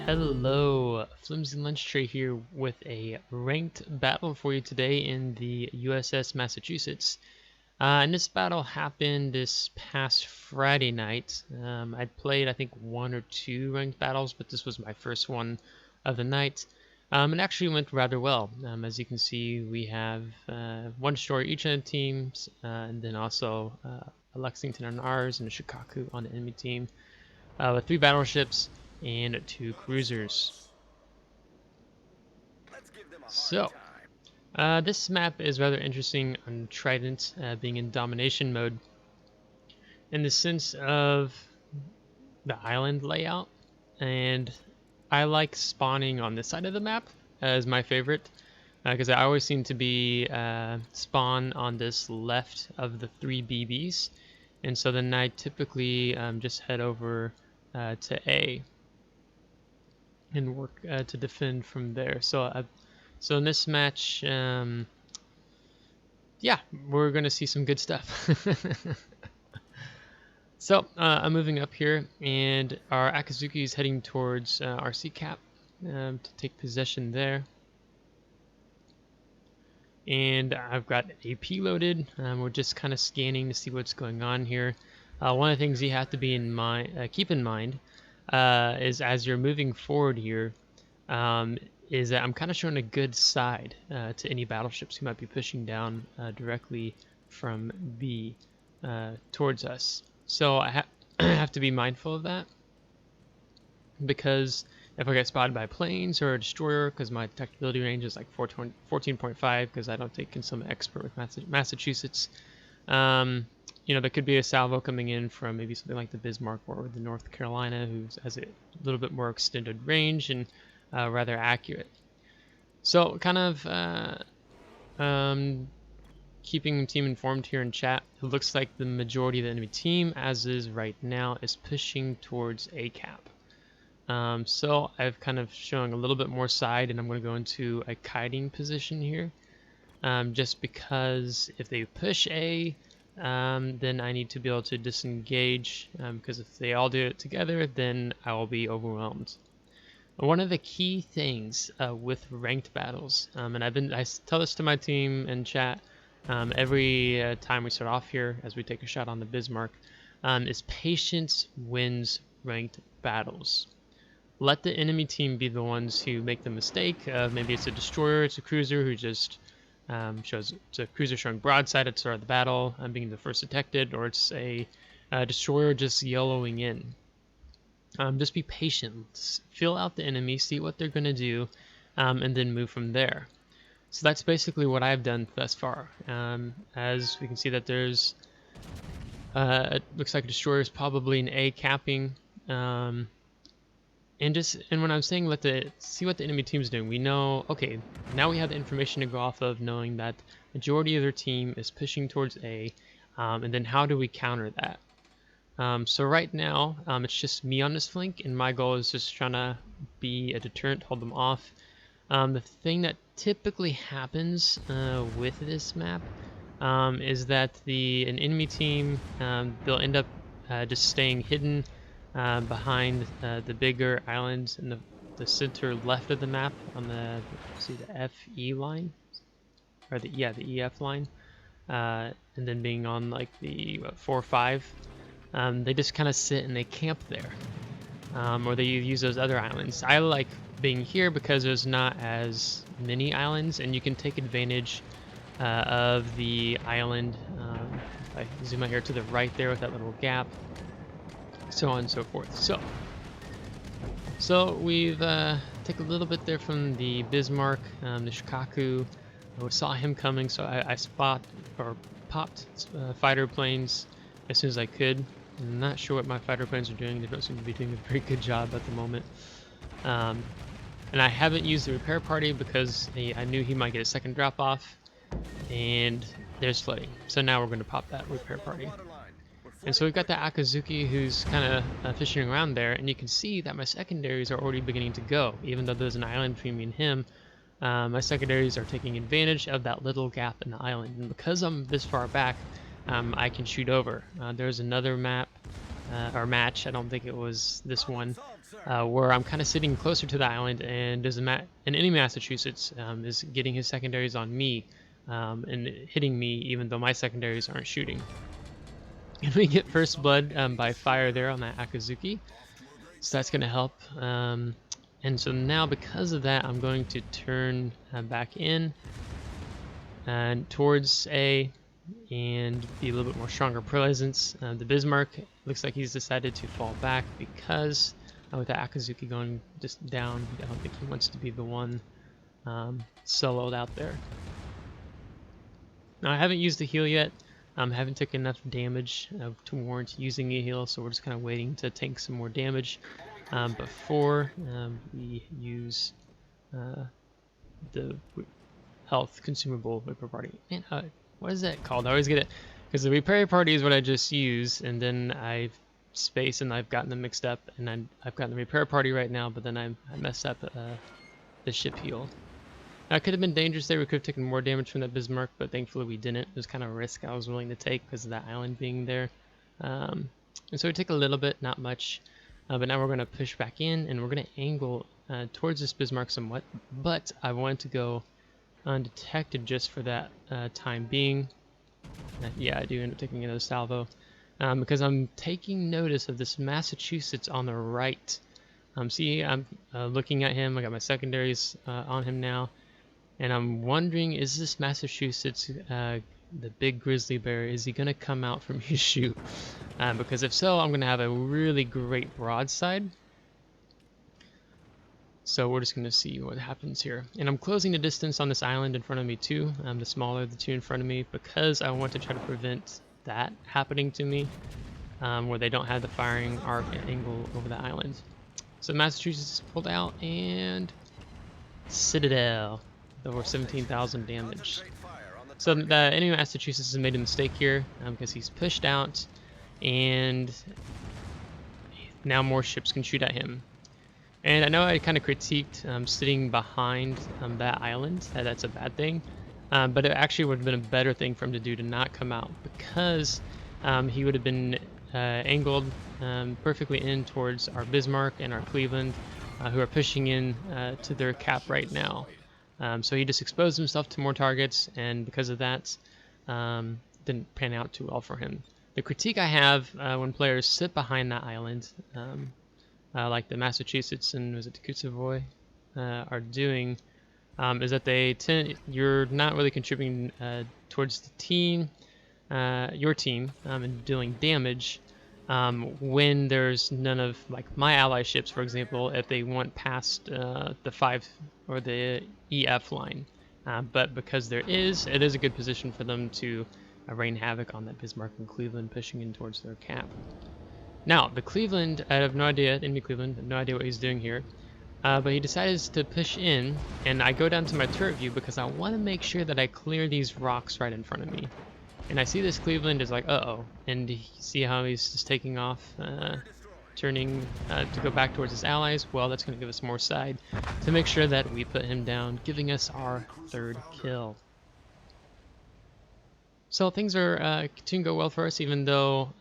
Hello, Flimsy Lunch Tray here with a ranked battle for you today in the USS Massachusetts. And this battle happened this past Friday night. I'd played, I think, one or two ranked battles, but this was my first one of the night. It actually went rather well. As you can see, we have one destroyer each on the teams, and then also a Lexington on ours and a Shikaku on the enemy team, with 3 battleships and 2 cruisers. So, this map is rather interesting on Trident, being in domination mode, in the sense of the island layout, and I like spawning on this side of the map as my favorite, because I always seem to be spawn on this left of the 3 BBs, and so then I typically just head over to A and work to defend from there. So in this match, yeah, we're gonna see some good stuff. So I'm moving up here, and our Akazuki is heading towards our sea cap to take possession there. And I've got AP loaded. We're just kind of scanning to see what's going on here. One of the things you have to be in mind, keep in mind, is as you're moving forward here, is that I'm kind of showing a good side to any battleships who might be pushing down directly from B towards us. So I have to be mindful of that, because if I get spotted by planes or a destroyer, because my detectability range is like 14.5, because I don't think I'm expert with Massachusetts, there could be a salvo coming in from maybe something like the Bismarck or the North Carolina, who has a little bit more extended range and rather accurate. So kind of keeping the team informed here in chat. It looks like the majority of the enemy team, as is right now, is pushing towards A cap. So I've kind of showing a little bit more side, and I'm going to go into a kiting position here, just because if they push A, then I need to be able to disengage, because if they all do it together, then I will be overwhelmed. One of the key things with ranked battles, and I tell this to my team in chat every time we start off here, as we take a shot on the Bismarck, is patience wins ranked battles. Let the enemy team be the ones who make the mistake. Maybe it's a destroyer, it's a cruiser who just it's a cruiser showing broadside at the start of the battle, being the first detected, or it's a destroyer just yellowing in. Just be patient, feel out the enemy, see what they're going to do, and then move from there. So that's basically what I've done thus far. As we can see that there's, it looks like a destroyer is probably an A capping, and when I'm saying see what the enemy team's doing, we know, okay, now we have the information to go off of, knowing that majority of their team is pushing towards A, and then how do we counter that? So right now, it's just me on this flank, and my goal is just trying to be a deterrent, hold them off. The thing that typically happens with this map is that an enemy team, they'll end up just staying hidden behind the bigger islands in the center left of the map on the FE line, or the EF line, and then being on like the 4 or 5. They just kind of sit and they camp there, or they use those other islands. I like being here because there's not as many islands, and you can take advantage of the island. If I zoom out here to the right there with that little gap, so on and so forth. So we've taken a little bit there from the Bismarck, the Shikaku. We saw him coming, so I popped fighter planes as soon as I could. I'm not sure what my fighter planes are doing. They don't seem to be doing a very good job at the moment. And I haven't used the repair party because I knew he might get a second drop off, and there's flooding. So now we're going to pop that repair party. And so we've got the Akazuki who's kind of fishing around there, and you can see that my secondaries are already beginning to go. Even though there's an island between me and him, my secondaries are taking advantage of that little gap in the island. And because I'm this far back, I can shoot over. There's another map or match, I don't think it was this one, where I'm kind of sitting closer to the island, and there's an enemy Massachusetts is getting his secondaries on me and hitting me, even though my secondaries aren't shooting. And we get first blood by fire there on that Akazuki, so that's going to help. And so now, because of that, I'm going to turn back in and towards A and be a little bit more stronger presence. The Bismarck looks like he's decided to fall back because with the Akazuki going just down, I don't think he wants to be the one soloed out there. Now I haven't used the heal yet. I haven't taken enough damage to warrant using a heal, so we're just kind of waiting to tank some more damage before we use the health consumable repair party. Man, what is that called? I always get it because the repair party is what I just used, and then I've spaced and I've gotten them mixed up, and I've gotten the repair party right now, but then I messed up the ship heal. Now, it could have been dangerous there. We could have taken more damage from that Bismarck, but thankfully we didn't. It was kind of a risk I was willing to take because of that island being there. And so we take a little bit, not much, but now we're going to push back in, and we're going to angle towards this Bismarck somewhat, but I wanted to go undetected just for that time being. Yeah, I do end up taking another salvo because I'm taking notice of this Massachusetts on the right. See, I'm looking at him. I got my secondaries on him now, and I'm wondering, is this Massachusetts the big grizzly bear? Is he gonna come out from his chute? Because if so, I'm gonna have a really great broadside. So we're just going to see what happens here. And I'm closing the distance on this island in front of me too, the smaller of the two in front of me, because I want to try to prevent that happening to me, where they don't have the firing arc angle over the island. So Massachusetts pulled out, and Citadel, over 17,000 damage. So the enemy Massachusetts has made a mistake here, because he's pushed out, and now more ships can shoot at him. And I know I kind of critiqued sitting behind that island, that's a bad thing, but it actually would have been a better thing for him to do to not come out, because he would have been angled perfectly in towards our Bismarck and our Cleveland, who are pushing in to their cap right now. So he just exposed himself to more targets, and because of that, didn't pan out too well for him. The critique I have when players sit behind that island, like the Massachusetts and was it the Kutsavoy are doing, is that you're not really contributing towards the team, your team, and dealing damage when there's none of, like, my ally ships, for example, if they went past the 5 or the EF line. But because it is a good position for them to rain havoc on that Bismarck and Cleveland pushing in towards their cap. Now, the Cleveland, I have no idea, enemy Cleveland, I have no idea what he's doing here. But he decides to push in, and I go down to my turret view because I want to make sure that I clear these rocks right in front of me. And I see this Cleveland is like, uh-oh, and you see how he's just taking off, turning to go back towards his allies. Well, that's going to give us more side to make sure that we put him down, giving us our 3rd kill. So things are continuing to go well for us, even though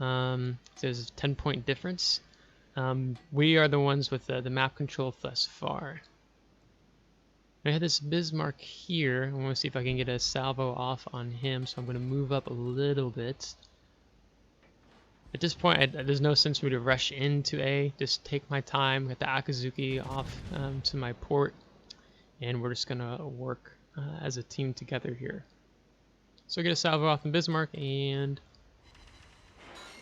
there's a 10-point difference. We are the ones with the map control thus far. I had this Bismarck here. I want to see if I can get a salvo off on him, so I'm going to move up a little bit. At this point, there's no sense for me to rush into A. Just take my time, get the Akazuki off to my port, and we're just going to work as a team together here. So get a salvo off in Bismarck, and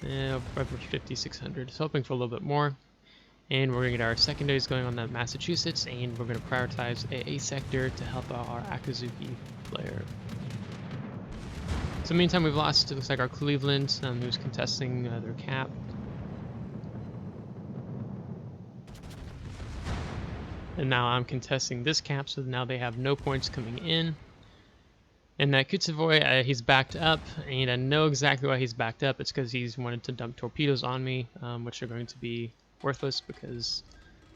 over 5,600. So hoping for a little bit more. And we're going to get our secondaries going on that Massachusetts, and we're going to prioritize a sector to help out our Akazuki player. So meantime, we've lost, it looks like, our Cleveland, who's contesting their cap. And now I'm contesting this cap, so now they have no points coming in. And that Kutsavoy, he's backed up, and I know exactly why he's backed up. It's because he's wanted to dump torpedoes on me, which are going to be worthless because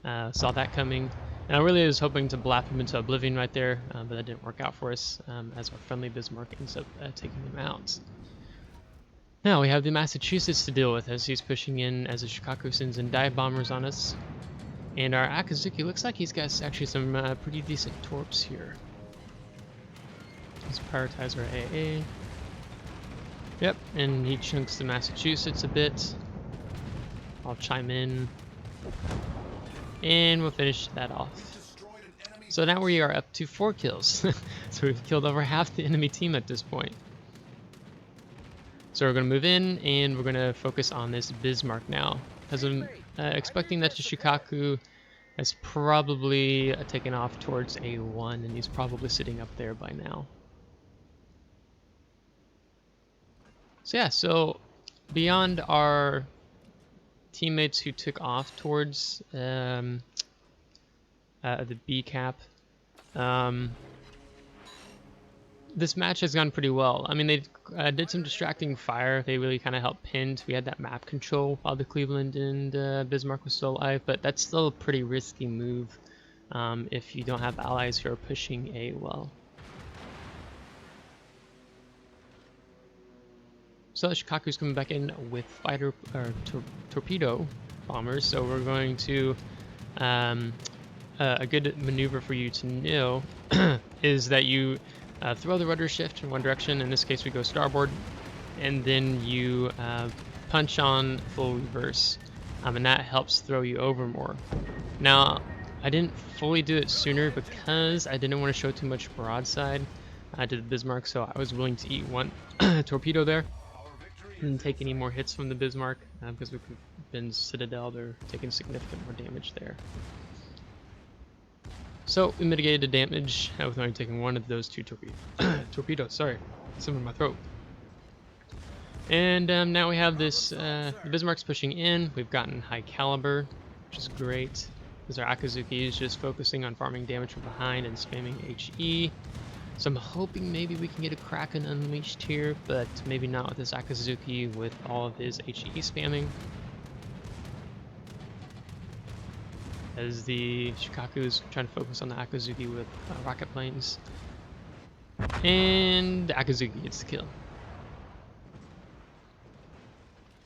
saw that coming. And I really was hoping to blap him into oblivion right there, but that didn't work out for us, as our friendly Bismarck ends up taking him out. Now we have the Massachusetts to deal with as he's pushing in as the Shikaku sends in dive bombers on us. And our Akazuki looks like he's got actually some pretty decent torps here. Let's prioritize our AA. Yep, and he chunks the Massachusetts a bit. I'll chime in. And we'll finish that off. So now we are up to 4 kills. So we've killed over half the enemy team at this point. So we're going to move in and we're going to focus on this Bismarck now. Because I'm expecting that the Shikaku has probably taken off towards A1 and he's probably sitting up there by now. So yeah, so beyond our teammates who took off towards the B cap, this match has gone pretty well. I mean, they did some distracting fire. They really kind of helped pinned. We had that map control while the Cleveland and Bismarck was still alive, but that's still a pretty risky move if you don't have allies who are pushing A well. So Shikaku's coming back in with fighter or torpedo bombers. So we're going to a good maneuver for you to know is that you throw the rudder shift in one direction. In this case, we go starboard, and then you punch on full reverse, and that helps throw you over more. Now, I didn't fully do it sooner because I didn't want to show too much broadside to the Bismarck, so I was willing to eat one torpedo there. Didn't take any more hits from the Bismarck because we've been Citadel, they're taking significant more damage there. So we mitigated the damage with only taking one of those 2 torpedoes. Sorry, something in my throat. And now we have this, the Bismarck's pushing in. We've gotten high caliber, which is great. Because our Akazuki is just focusing on farming damage from behind and spamming HE. So I'm hoping maybe we can get a Kraken unleashed here, but maybe not with this Akazuki with all of his HE spamming. As the Shikaku is trying to focus on the Akazuki with rocket planes. And the Akazuki gets the kill.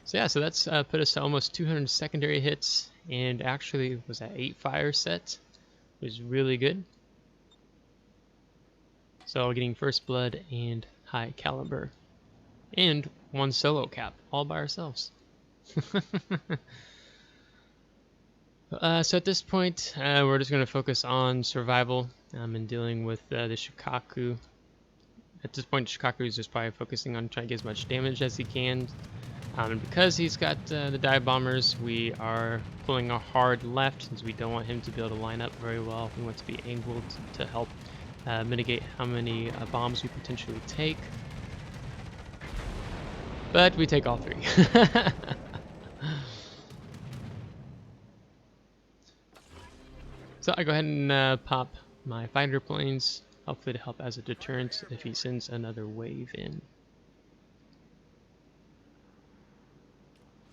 So yeah, so that's put us to almost 200 secondary hits, and actually was at 8 fire set. It was really good. So getting first blood and high caliber. And 1 solo cap, all by ourselves. So at this point, we're just going to focus on survival and dealing with the Shikaku. At this point, Shikaku is just probably focusing on trying to get as much damage as he can. And because he's got the dive bombers, we are pulling a hard left since we don't want him to be able to line up very well. We want to be angled to help mitigate how many bombs we potentially take. But we take all 3. So I go ahead and pop my fighter planes, hopefully to help as a deterrent if he sends another wave in.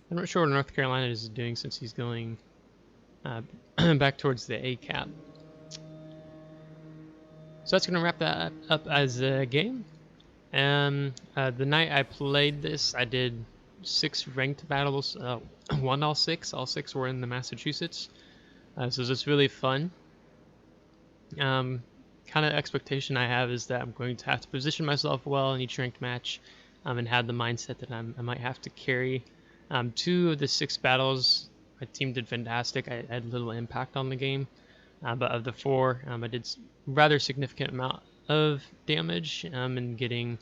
I'm not sure what North Carolina is doing since he's going back towards the A cap. So that's going to wrap that up as a game. The night I played this, I did 6 ranked battles, won all 6. All 6 were in the Massachusetts. So it's really fun. Kind of expectation I have is that I'm going to have to position myself well in each ranked match and have the mindset that I might have to carry 2 of the 6 battles. My team did fantastic. I had little impact on the game. But of the 4, I did rather significant amount of damage and getting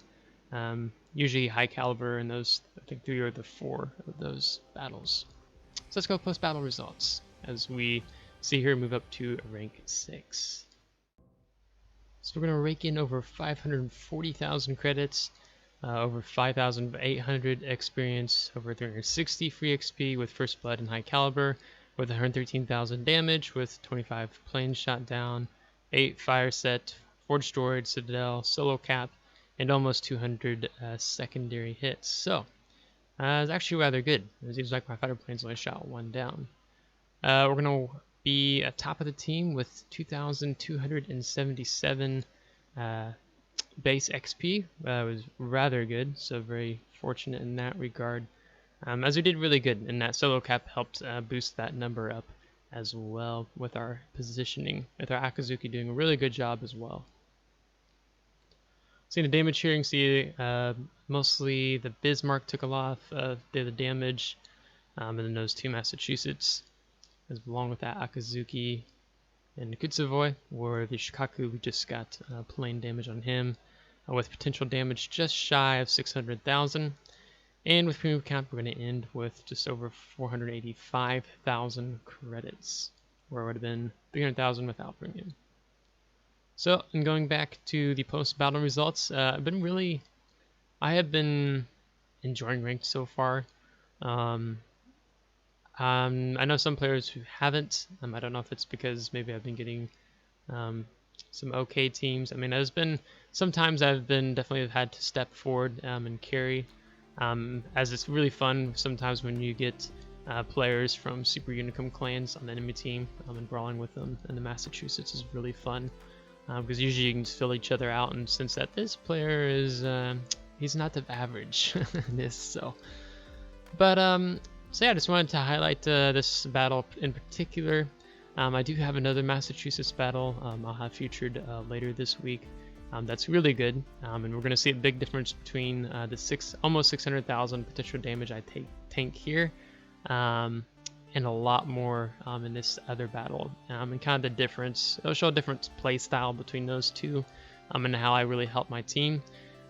usually high caliber in those. I think 3 or the 4 of those battles. So let's go post battle results as we see here move up to rank 6. So we're going to rake in over 540,000 credits, over 5,800 experience, over 360 free XP with first blood and high caliber, with 113,000 damage, with 25 planes shot down, 8 fire set, 4 destroyed, Citadel, solo cap, and almost 200 secondary hits. So it's actually rather good. It seems like my fighter planes only shot 1 down. We're going to be at top of the team with 2,277 base XP. Was rather good, so very fortunate in that regard. As we did really good, and that solo cap helped boost that number up as well with our positioning, with our Akazuki doing a really good job as well. Seeing the damage here, you can see mostly the Bismarck took a lot of the damage, and then those two Massachusetts, along with that Akazuki and Kutsuvoy, where the Shikaku, we just got plain damage on him, with potential damage just shy of 600,000. And with premium cap, we're going to end with just over 485,000 credits, where it would have been 300,000 without premium. So, and going back to the post-battle results, I have been enjoying ranked so far. I know some players who haven't. I don't know if it's because maybe I've been getting some okay teams. I mean, there's been sometimes I've been definitely had to step forward and carry, as it's really fun sometimes when you get players from Super Unicum clans on the enemy team and brawling with them. And the Massachusetts is really fun because usually you can just fill each other out. And since that this player is he's not the average in this, so yeah, I just wanted to highlight this battle in particular. I do have another Massachusetts battle I'll have featured later this week. That's really good, and we're going to see a big difference between the almost 600,000 potential damage I tank here, and a lot more in this other battle. And kind of the difference, it'll show a different play style between those two, and how I really help my team.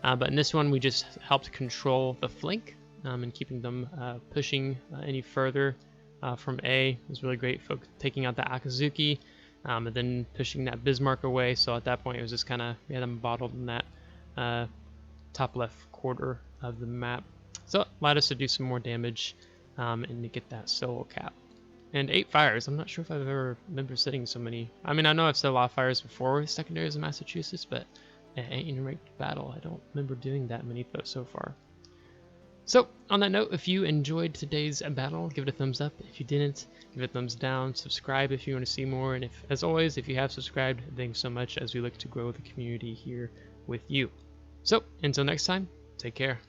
But in this one, we just helped control the flank. And keeping them pushing any further from A was really great. Taking out the Akazuki and then pushing that Bismarck away. So at that point, it was just kind of, we had them bottled in that top left quarter of the map. So it allowed us to do some more damage and to get that solo cap. And 8 fires. I'm not sure if I've ever remember setting so many. I mean, I know I've set a lot of fires before with secondaries in Massachusetts, but in a ranked battle, I don't remember doing that many so far. So, on that note, if you enjoyed today's battle, give it a thumbs up. If you didn't, give it a thumbs down. Subscribe if you want to see more. And as always, if you have subscribed, thanks so much as we look to grow the community here with you. So, until next time, take care.